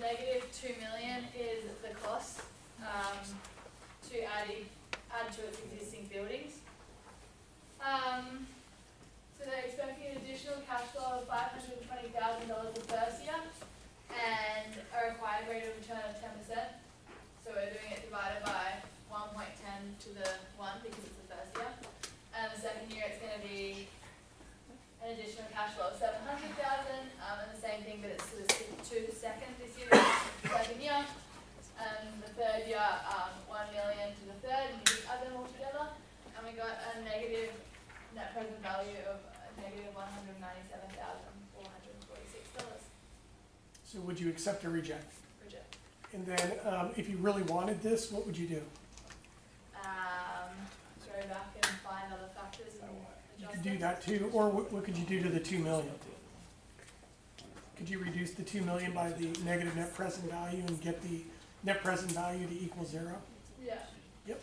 negative 2 million is the cost to add to its existing buildings. So they're expecting an additional cash flow of $520,000 the first year and a required rate of return of 10%. So we're doing it divided by 1.10 to the 1 because it's the first year. And the second year it's going to be an additional cash flow of $700,000 and the same thing, but it's to the second this year, the second year. And the third year, 1 million to the third, and you just add them all together. And we got a negative net present value of negative $197,446. So would you accept or reject? Reject. And then if you really wanted this, what would you do? Go back and find other factors and You adjust could do them. that too, or what could you do to the 2 million? Could you reduce the 2 million by the negative net present value and get the net present value to equal 0? Yeah. Yep,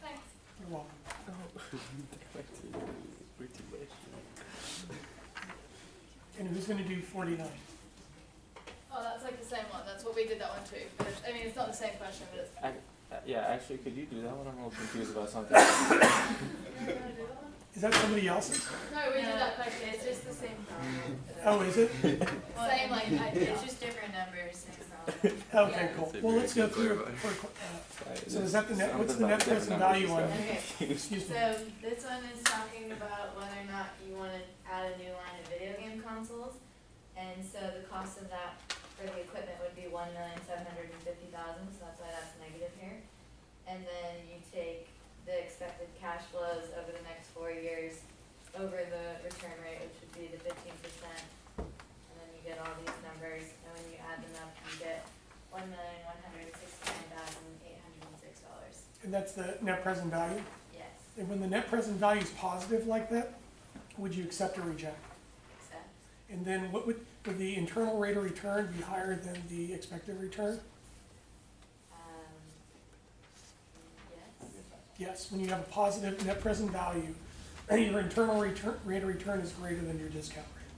Thanks. you're welcome. And who's going to do 49? Oh, that's like the same one. That's what we did that one too. But I mean, it's not the same question, but it's. Yeah, actually, could you do that one? I'm a little confused about something. You wanna do that one? Is that somebody else's? No, we did that question. It's just the same problem. Oh, is it? Same like idea. It's just different numbers, same problem. Okay, cool. Well, let's go through it. So is that the net, what's the net present value on? Okay, Excuse me. so this one is talking about whether or not you want to add a new line of video game consoles. And so the cost of that for the equipment would be $1,750,000, so that's why that's negative here. And then you take the expected cash flows over the next 4 years over the return rate, which would be the 15%. And then you get all these numbers, and when you add them up, you get $1,169,806. And that's the net present value? Yes, And when the net present value is positive like that, would you accept or reject? except, And then what would the internal rate of return be higher than the expected return? yes. Yes, when you have a positive net present value, your internal rate of return is greater than your discount rate.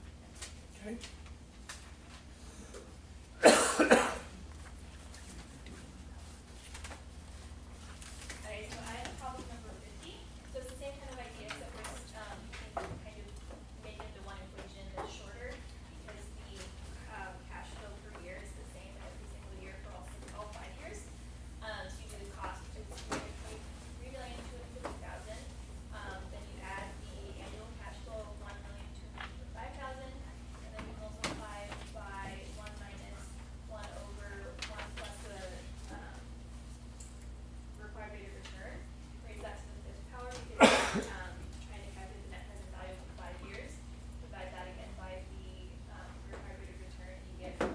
Okay? Okay, so I have problem number 50. So it's the same kind of idea, except we're just kind of making the one equation that's shorter because the cash flow per year is the same every single year for all 5 years. So you do the cost, which is $3,250,000. Then you add the annual cash flow of $1,225,000, and then you multiply by 1 minus 1 over 1 plus the required rate of return, raise that to the 5th power because trying to calculate the net present value over 5 years. Divide that again by the required rate of return, and you get $580,780.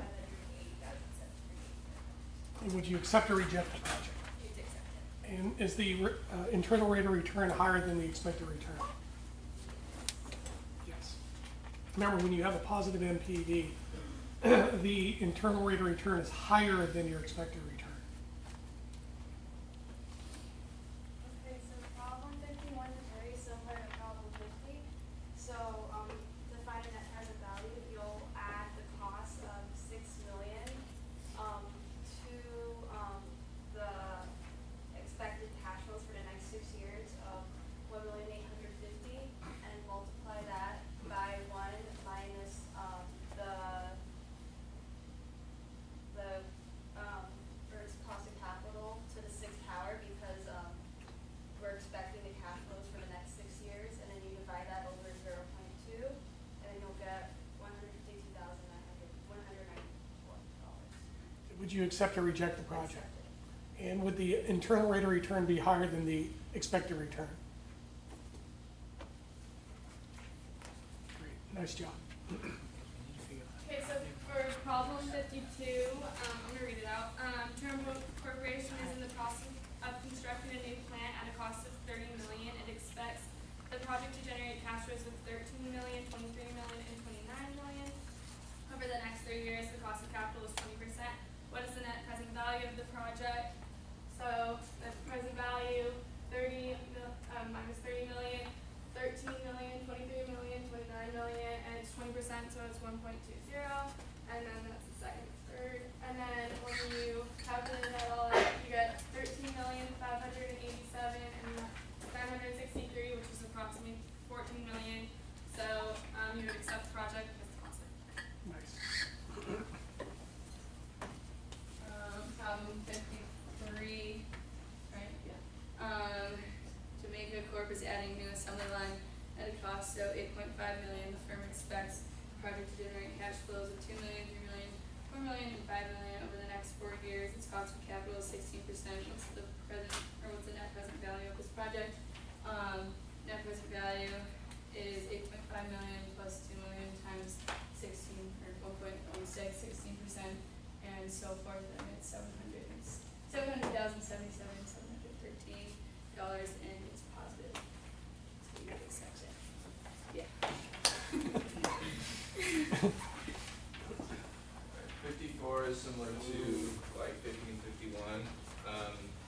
And would you accept or reject the project? You'd accept it. And is the internal rate of return higher than the expected return? Yes. Remember, when you have a positive NPV, the internal rate of return is higher than your expected return. Okay, so problem 51 is very similar to problem 50. So to find a net present value, you'll add the cost of $6 million to the expected cash flows for the next 6 years of $1,850,000 and multiply that by 1 minus Earth's cost of capital to the 6th power because we're expecting the cash flows for the next 6 years, and then you divide that over 0.2, and then you'll get $152,194. Would you accept or reject the project? Accepted. And would the internal rate of return be higher than the expected return? Great, nice job. Okay, so for problem 52, I'm going to read it out. Turnbow Corporation is in the process of constructing a new plant at a cost of $30 million. It expects the project to generate cash flows of $13 million, $23 million, and $29 million. Over the next 3 years, the cost of capital is 20%. What is the net present value of the project? So the present value, minus 30 million, 13 million, 23 million, 29 million, and it's 20%, so it's 1.20. And then that's the second project, Mr. Monson. Nice. Problem 53, right? Yeah. Jamaica Corp is adding new assembly line at a cost of $8.5 million. The firm expects the project to generate cash flows of $2 million, $3 million, $4 million, and $5 million over the next 4 years. Its cost of capital is 16%. What's the net present value of this project? Net present value is 8.5 million plus 2 million times 16 or 1.06, 16%, and so forth. And it's $700,077,713, and it's positive. So you would accept it. Yeah. 54 is similar to like 50 and 51,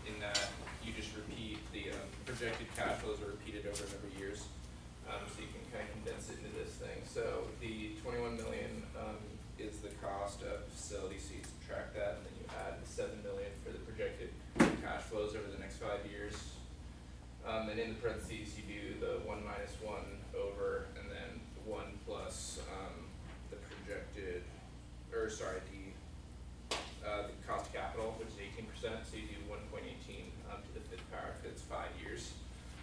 in that you just repeat the projected cash flows are repeated over a number of years, so you can kind of condense it into this thing. So the 21 million is the cost of facility, so you subtract that, and then you add the 7 million for the projected cash flows over the next 5 years. And in the parentheses, you do the 1 minus 1 over, and then 1 plus the projected, or sorry, the cost of capital, which is 18%, so you do 1.18 to the 5th power if it's 5 years,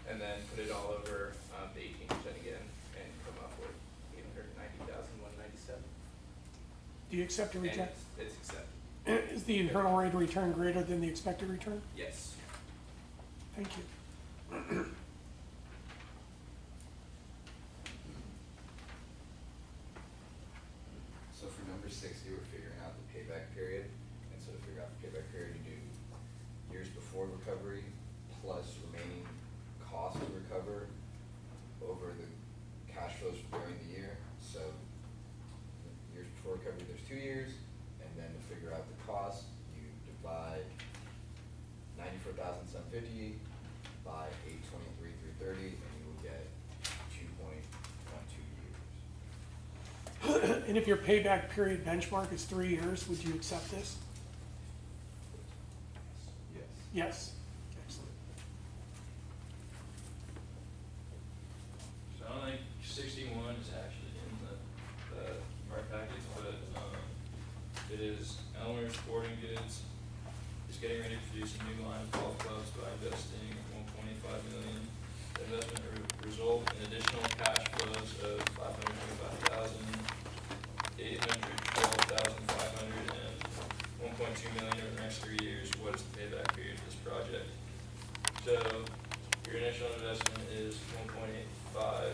and then put it all over the 18% again, and come up with 890,197. Do you accept or And reject? it's accepted. Is the internal rate of return greater than the expected return? Yes. Thank you. So for number 60, we're figuring out the payback period, and so to figure out the payback period, you do years before recovery plus remaining cost to recover over the cash flows during the year. So years before recovery, there's 2 years, and then to figure out the cost, you divide 94,750 by 823,330, and you will get 2.12 years. And if your payback period benchmark is 3 years, would you accept this? Yes. Yes. Excellent. So I don't think 61 is actually in the our package, but it is Elmer Sporting Goods is getting ready to produce a new line of golf clubs by investing $1.85 million. The investment will result in additional cash flows of $525,000, $812,500, and $1.2 million over the next 3 years. What is the payback period for this project? So your initial investment is 1.85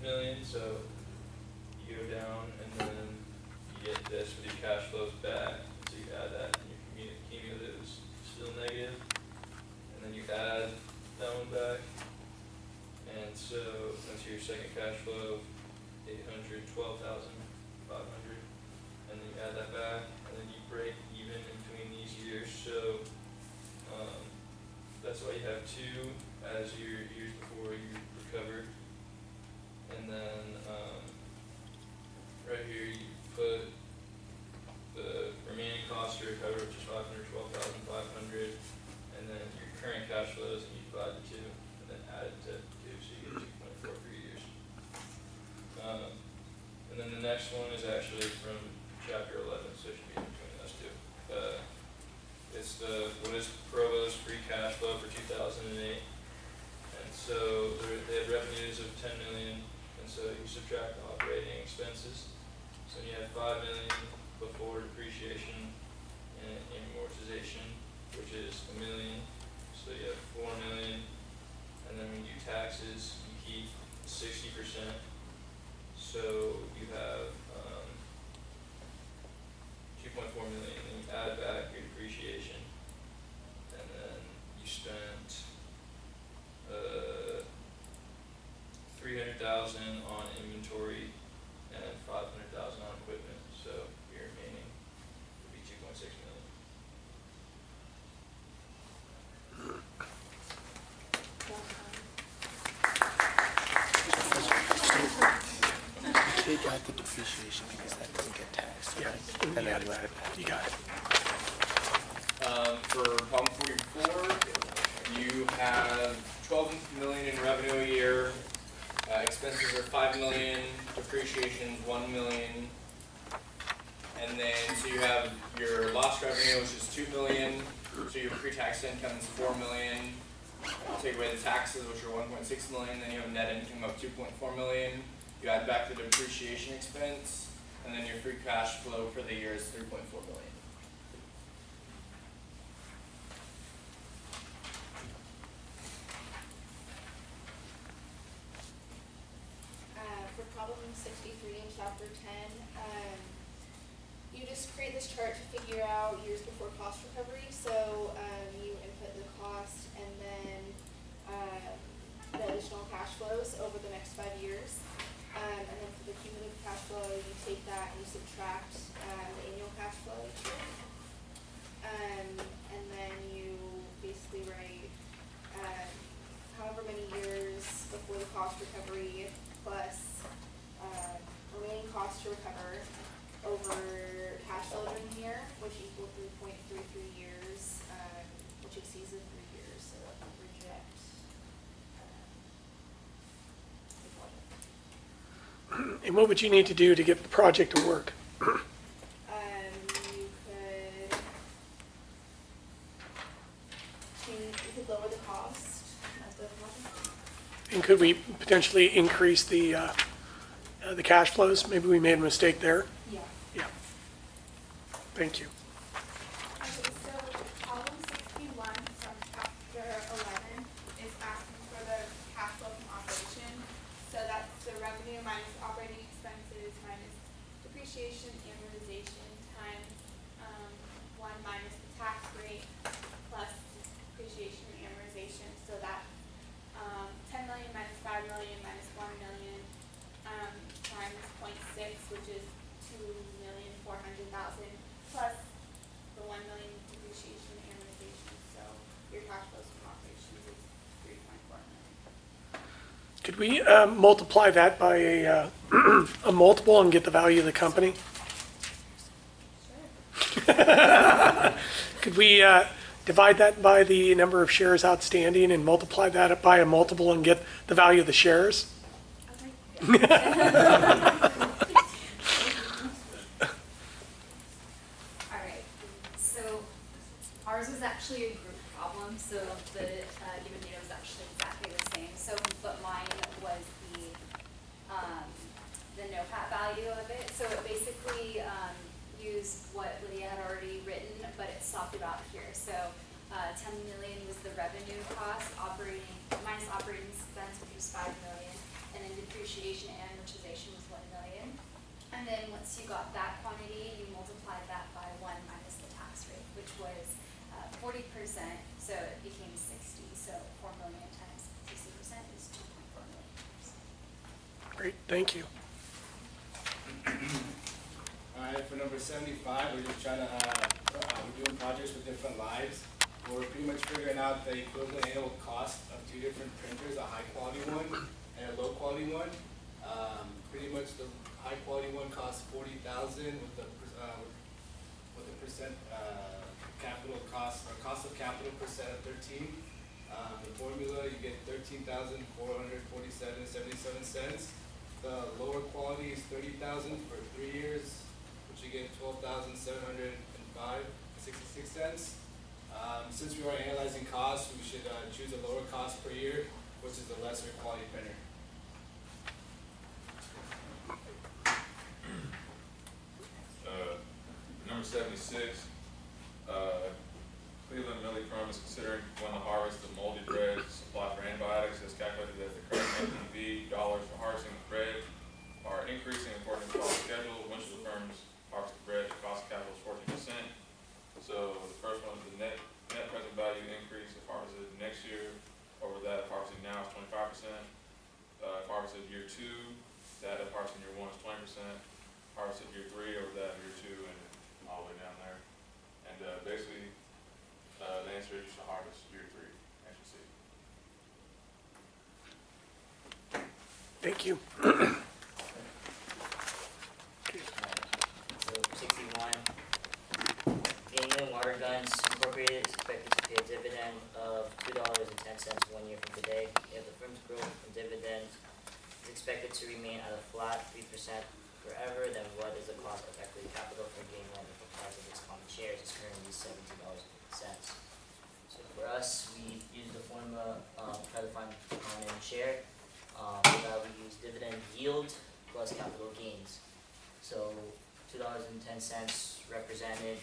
million, so you go down and then you get this with your cash flows back, so you add that and your cumulative is still negative, and then you add that one back, and so that's your second cash flow, 812,500, and then you add that back, and then you break even in between these years. So that's why you have 2 as your years before you recovered, and then right here you put the remaining cost to recover, which is 512,500, and then your current cash flows, and you divide the 2, and then add it to 2, so you get 2.43 years. And then the next one is actually from chapter 11, so it should be in between those 2. It's what is Provo's free cash flow for 2008, and so they had revenues of 10 million, and so you subtract the operating expenses. So you have 5 million before depreciation and amortization, which is $1 million. So you have 4 million, and then when you do taxes, you keep 60%. So you have 2.4 million, and then you add back your depreciation, and then you spent 300,000 on inventory and 500,000 on equipment. So your remaining would be 2.6 million. Take out the depreciation because that doesn't get taxed, Yeah. right? And then you add it back. You got it. For problem 44, you have 12 million in revenue a year, expenses are 5 million, depreciation is 1 million. And then, so you have your lost revenue, which is 2 million, so your pre-tax income is 4 million. Take away the taxes, which are 1.6 million, then you have a net income of 2.4 million. You add back the depreciation expense, and then your free cash flow for the year is 3.4 million. For problem 63 in chapter 10, you just create this chart to figure out years before cost recovery. So you input the cost and then the additional cash flows over the next 5 years. And then for the cumulative cash flow, you take that and you subtract the annual cash flow each year. And then you basically write however many years before the cost recovery plus remaining costs to recover over cash flow during the year, which equal 3.33 years, which exceeds the 3 years, so reject the project. And what would you need to do to get the project to work? You could lower the cost of the project. And could we potentially increase the cash flows? Maybe we made a mistake there. Yeah. Yeah. Thank you. Okay, so problem 61 from chapter 11 is asking for the cash flow from operation. So that's the revenue minus operating expenses minus depreciation, amortization times 1 minus the tax rate plus depreciation and amortization. So that 10 million minus 5 million minus 1 million times 0.6, which is 2,400,000 plus the 1 million depreciation and amortization. So your cash flows from operations is 3.4 million. Could we multiply that by a multiple and get the value of the company? Sure. Could we divide that by the number of shares outstanding and multiply that by a multiple and get the value of the shares? Okay. Alright, so ours was actually a group problem, so the given data was actually exactly the same. So, but mine was the NOPAT value of it. So it basically used what Lydia had already written, but it stopped about here. So 10 million was the revenue cost, minus operating expense, which was 5 million, and then depreciation and amortization was 1 million. And then once you got that quantity, you multiplied that by 1 minus the tax rate, which was 40%, so it became 60. So 4 million times 60% is 2.4 million. Great, thank you. Alright, for number 75, we're just trying to, we're doing projects with different lives. We're pretty much figuring out the equivalent annual cost of 2 different printers, a high quality one and a low quality one. Pretty much the high quality one costs $40,000 with the percent capital cost, or cost of capital percent of 13. The formula, you get 13,447.77 cents. The lower quality is 30,000 for 3 years, which you get 12,705.66 cents. Since we are analyzing costs, we should choose a lower cost per year, which is a lesser quality printer. Number 76, Cleveland Millie Firm is considering when the harvest of moldy bread supply for antibiotics is calculated that the current NPV dollars for harvesting the bread are increasing according to the cost schedule. Which of the firms harvest the bread, the cost of capital is 14%. So the first one is the net present value increase if harvested next year over that if harvested now is 25%. If harvested year 2, that if harvested year 1 is 20%. Harvested year 3 over that year 2 and all the way down there. And basically, the answer is you should harvest year 3, as you see. Thank you. So 61, Daniel Water Guns Incorporated is expected to pay a dividend of $2.10 1 year from today. If the firm's growth in dividends is expected to remain at a flat 3% forever, then what is the cost of equity capital for gain when the price of its common shares is currently $17.50. So for us, we use the formula, try to find common share. For that we use dividend yield plus capital gains. So $2.10 represented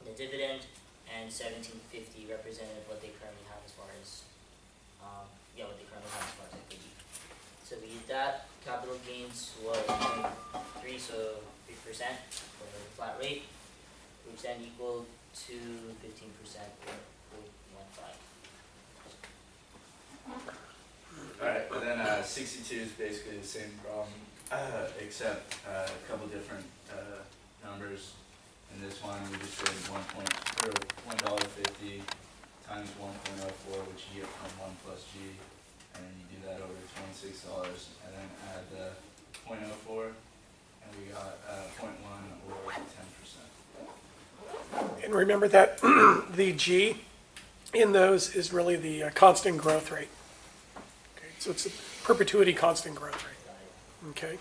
the dividend, and $17.50 represented what they currently have as far as, what they currently have as far as equity. So we did that. Capital gains was 0.3, so 3% for the flat rate, which then equaled to 15% or 0.15. Alright, but then 62 is basically the same problem, except a couple different numbers. In this one, we just did $1.50 times 1.04, which you get from 1 plus G, and then you do that over $26, and then add the 0.04, and we got 0.1 or 10%. And remember that the G in those is really the constant growth rate. Okay, so it's a perpetuity constant growth rate. Okay.